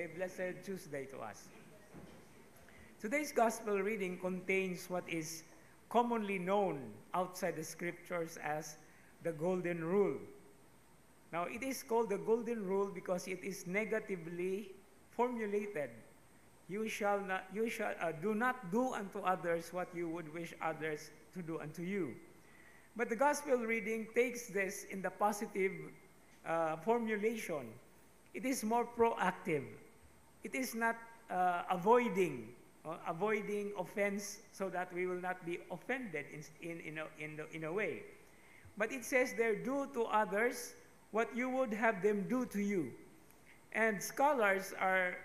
a blessed Tuesday to us. Today's gospel reading contains what is commonly known outside the scriptures as the Golden Rule. Now, it is called the Golden Rule because it is negatively formulated. You shall do not do unto others what you would wish others to do unto you. But the gospel reading takes this in the positive formulation. It is more proactive. It is not avoiding offense so that we will not be offended in a way. But it says there, do to others what you would have them do to you. And scholars are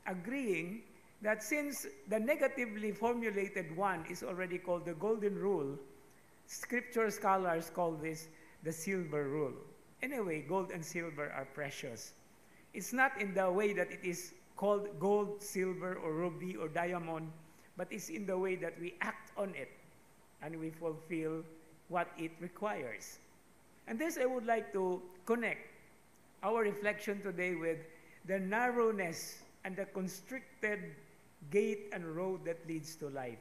agreeing that since the negatively formulated one is already called the Golden Rule, scripture scholars call this the Silver Rule. Anyway, gold and silver are precious. It's not in the way that it is called gold, silver, or ruby, or diamond, but it's in the way that we act on it and we fulfill what it requires. And this I would like to connect our reflection today with the narrowness and the constricted gate and road that leads to life.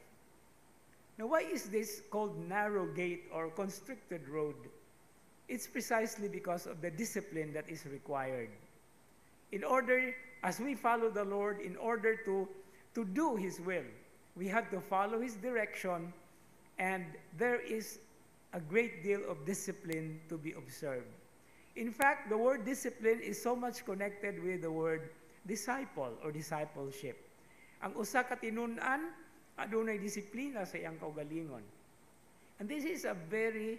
Now, why is this called narrow gate or constricted road? It's precisely because of the discipline that is required. In order, as we follow the Lord, in order to do His will, we have to follow His direction, and there is a great deal of discipline to be observed. In fact, the word discipline is so much connected with the word disciple or discipleship. Ang usa ka tinun-an, adunay disiplina sa iyang kaugalingon. And this is a very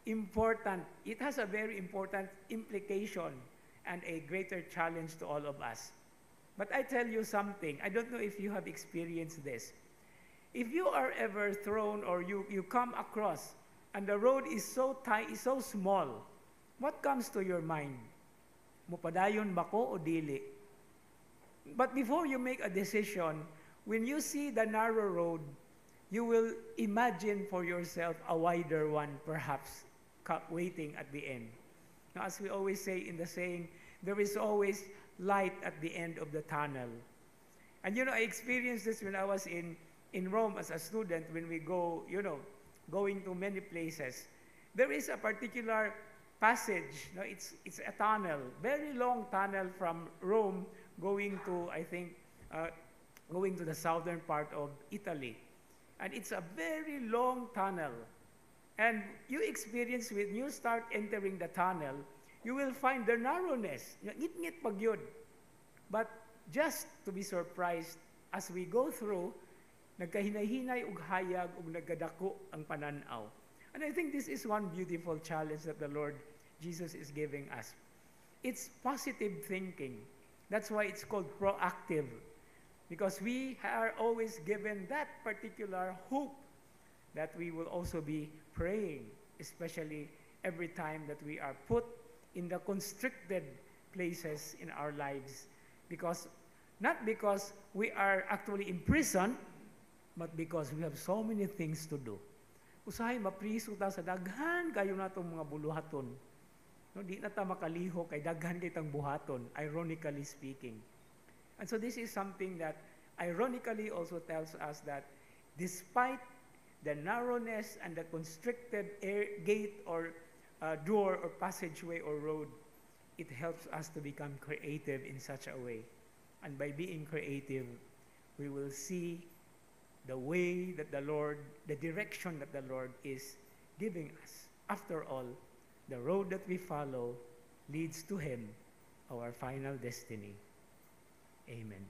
important, it has a very important implication and a greater challenge to all of us. But I tell you something, I don't know if you have experienced this. If you are ever thrown or you come across and the road is so tight, is so small, what comes to your mind? Mupadayon ba ko o dili? But before you make a decision, when you see the narrow road, you will imagine for yourself a wider one, perhaps, waiting at the end. Now, as we always say in the saying, there is always light at the end of the tunnel. And I experienced this when I was in Rome as a student, when we go, going to many places. There is a particular passage, it's a tunnel, very long tunnel from Rome going to, I think, going to the southern part of Italy. And it's a very long tunnel. And you experience when you start entering the tunnel, you will find the narrowness. Ngit-ngit pag yun. But just to be surprised, as we go through, nagkahinay-hinay ug hayag ug nagkadako ang pananaw. And I think this is one beautiful challenge that the Lord Jesus is giving us. It's positive thinking. That's why it's called proactive. Because we are always given that particular hope that we will also be praying, especially every time that we are put in the constricted places in our lives. Not because we are actually in prison, but because we have so many things to do. Usahay mapriso ta sa daghan kayo na itong mga buluhaton. No, di na ta makaliho kay daghan kitang buhaton, ironically speaking. And so this is something that ironically also tells us that despite the narrowness and the constricted gate or door or passageway or road, it helps us to become creative in such a way. And by being creative, we will see the way that the Lord, the direction that the Lord is giving us. After all, the road that we follow leads to Him, our final destiny. Amen.